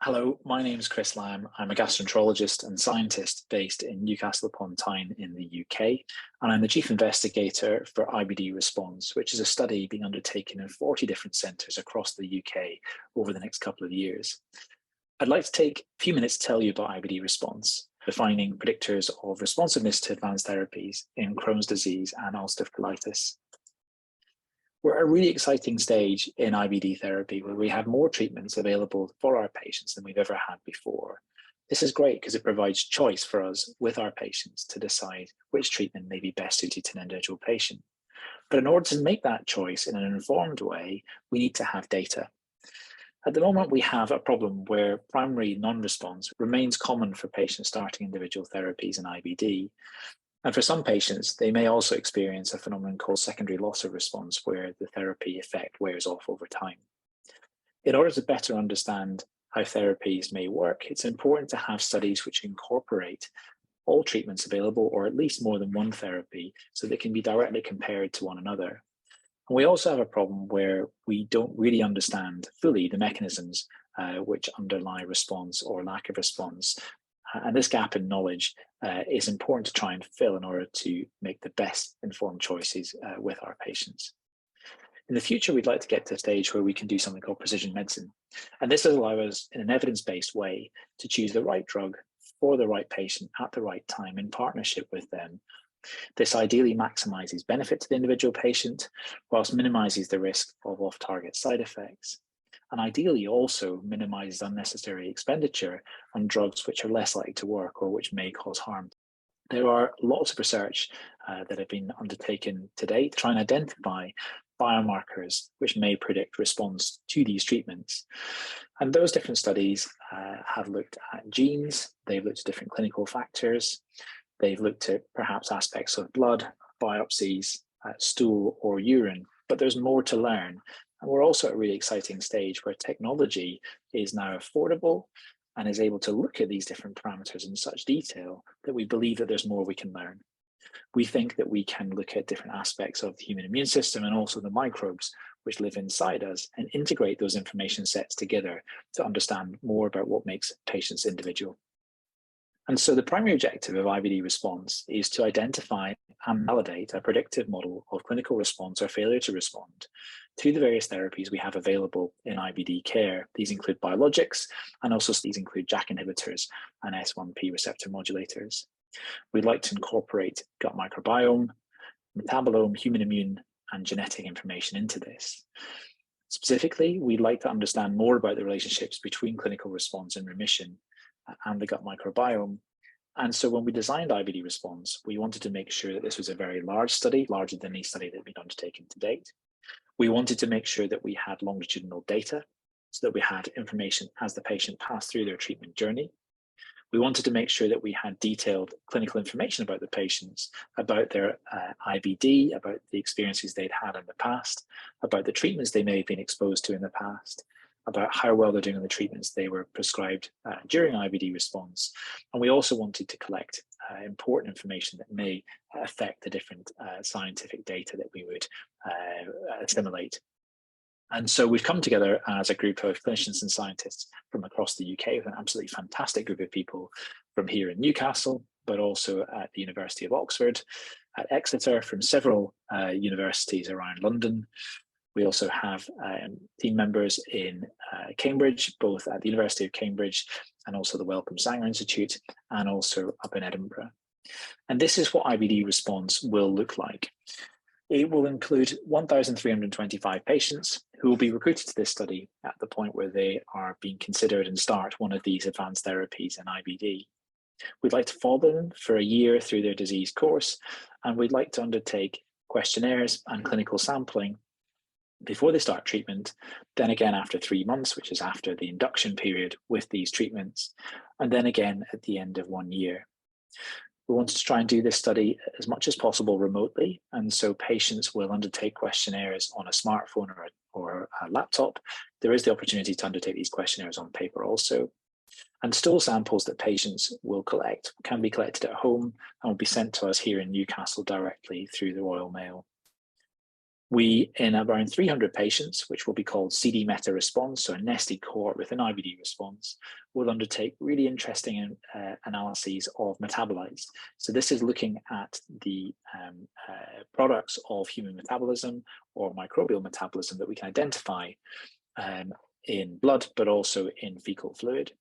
Hello, my name is Chris Lamb. I'm a gastroenterologist and scientist based in Newcastle upon Tyne in the UK, and I'm the Chief Investigator for IBD-RESPONSE, which is a study being undertaken in 40 different centres across the UK over the next couple of years. I'd like to take a few minutes to tell you about IBD-RESPONSE, defining predictors of responsiveness to advanced therapies in Crohn's disease and ulcerative colitis. We're at a really exciting stage in IBD therapy where we have more treatments available for our patients than we've ever had before. This is great because it provides choice for us with our patients to decide which treatment may be best suited to an individual patient. But in order to make that choice in an informed way, we need to have data. At the moment, we have a problem where primary non-response remains common for patients starting individual therapies in IBD. And for some patients, they may also experience a phenomenon called secondary loss of response, where the therapy effect wears off over time. In order to better understand how therapies may work, it's important to have studies which incorporate all treatments available, or at least more than one therapy, so they can be directly compared to one another. And we also have a problem where we don't really understand fully the mechanisms which underlie response or lack of response. And this gap in knowledge is important to try and fill in order to make the best informed choices with our patients. In the future, we'd like to get to a stage where we can do something called precision medicine. And this will allow us, in an evidence-based way, to choose the right drug for the right patient at the right time in partnership with them. This ideally maximizes benefit to the individual patient, whilst minimizes the risk of off-target side effects, and ideally also minimizes unnecessary expenditure on drugs which are less likely to work or which may cause harm. There are lots of research that have been undertaken to date to try and identify biomarkers which may predict response to these treatments. And those different studies have looked at genes, they've looked at different clinical factors, they've looked at perhaps aspects of blood, biopsies, stool or urine, but there's more to learn. And we're also at a really exciting stage where technology is now affordable and is able to look at these different parameters in such detail that we believe that there's more we can learn. We think that we can look at different aspects of the human immune system and also the microbes which live inside us and integrate those information sets together to understand more about what makes patients individual. And so the primary objective of IBD-RESPONSE is to identify and validate a predictive model of clinical response or failure to respond to the various therapies we have available in IBD care. These include biologics, and also these include JAK inhibitors and S1P receptor modulators. We'd like to incorporate gut microbiome, metabolome, human immune, and genetic information into this. Specifically, we'd like to understand more about the relationships between clinical response and remission and the gut microbiome. And so when we designed IBD-RESPONSE, we wanted to make sure that this was a very large study, larger than any study that had been undertaken to date. We wanted to make sure that we had longitudinal data, so that we had information as the patient passed through their treatment journey. We wanted to make sure that we had detailed clinical information about the patients, about their IBD, about the experiences they'd had in the past, about the treatments they may have been exposed to in the past, about how well they're doing on the treatments they were prescribed during IBD-RESPONSE. And we also wanted to collect important information that may affect the different scientific data that we would assimilate. And so we've come together as a group of clinicians and scientists from across the UK with an absolutely fantastic group of people from here in Newcastle, but also at the University of Oxford, at Exeter, from several universities around London. We also have team members in Cambridge, both at the University of Cambridge and also the Wellcome Sanger Institute, and also up in Edinburgh. And this is what IBD-RESPONSE will look like. It will include 1,325 patients who will be recruited to this study at the point where they are being considered and start one of these advanced therapies in IBD. We'd like to follow them for a year through their disease course, and we'd like to undertake questionnaires and clinical sampling before they start treatment, then again after 3 months, which is after the induction period with these treatments, and then again at the end of 1 year. We wanted to try and do this study as much as possible remotely, and so patients will undertake questionnaires on a smartphone or a laptop. There is the opportunity to undertake these questionnaires on paper also. And stool samples that patients will collect can be collected at home and will be sent to us here in Newcastle directly through the Royal Mail. We, in around 300 patients, which will be called CD meta response, so a nested cohort within IBD response, will undertake really interesting analyses of metabolites. So this is looking at the products of human metabolism or microbial metabolism that we can identify in blood, but also in fecal fluid.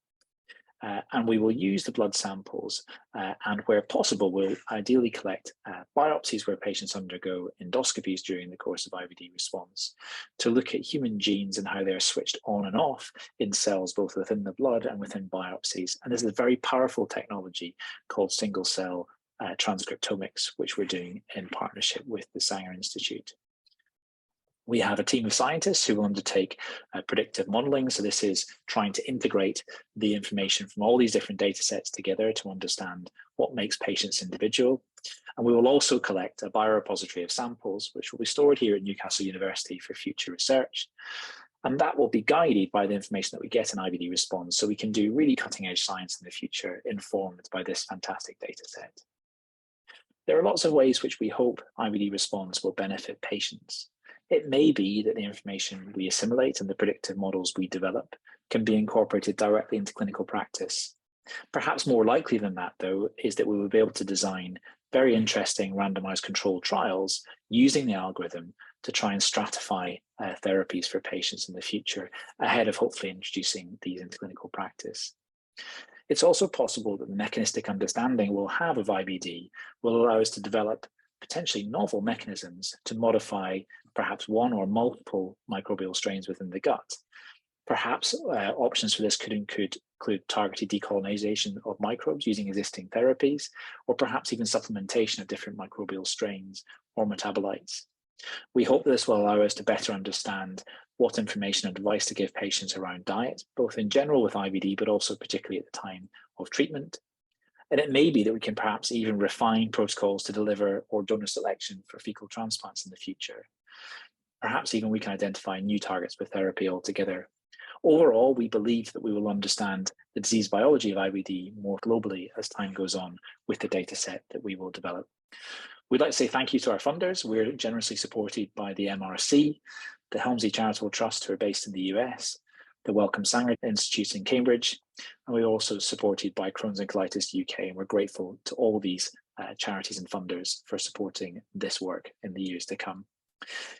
And we will use the blood samples and where possible, we'll ideally collect biopsies where patients undergo endoscopies during the course of IBD response to look at human genes and how they're switched on and off in cells, both within the blood and within biopsies. And this is a very powerful technology called single cell transcriptomics, which we're doing in partnership with the Sanger Institute. We have a team of scientists who will undertake predictive modeling. So this is trying to integrate the information from all these different data sets together to understand what makes patients individual. And we will also collect a biorepository of samples, which will be stored here at Newcastle University for future research. And that will be guided by the information that we get in IBD response, so we can do really cutting edge science in the future informed by this fantastic data set. There are lots of ways which we hope IBD response will benefit patients. It may be that the information we assimilate and the predictive models we develop can be incorporated directly into clinical practice. Perhaps more likely than that, though, is that we will be able to design very interesting randomized controlled trials using the algorithm to try and stratify therapies for patients in the future ahead of hopefully introducing these into clinical practice. It's also possible that the mechanistic understanding we'll have of IBD will allow us to develop potentially novel mechanisms to modify perhaps one or multiple microbial strains within the gut. Perhaps options for this could include targeted decolonization of microbes using existing therapies, or perhaps even supplementation of different microbial strains or metabolites. We hope this will allow us to better understand what information and advice to give patients around diet, both in general with IBD, but also particularly at the time of treatment. And it may be that we can perhaps even refine protocols to deliver or donor selection for fecal transplants in the future. Perhaps even we can identify new targets for therapy altogether. Overall, we believe that we will understand the disease biology of IBD more globally as time goes on with the data set that we will develop. We'd like to say thank you to our funders. We're generously supported by the MRC, the Helmsley Charitable Trust, who are based in the US, the Wellcome Sanger Institute in Cambridge, and we're also supported by Crohn's and Colitis UK, and we're grateful to all these charities and funders for supporting this work in the years to come.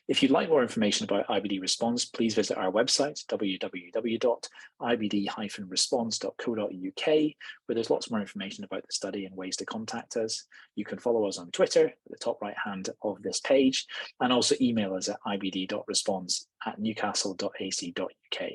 If you'd like more information about IBD response, please visit our website, www.ibd-response.co.uk, where there's lots more information about the study and ways to contact us. You can follow us on Twitter at the top right hand of this page, and also email us at ibd.response@newcastle.ac.uk.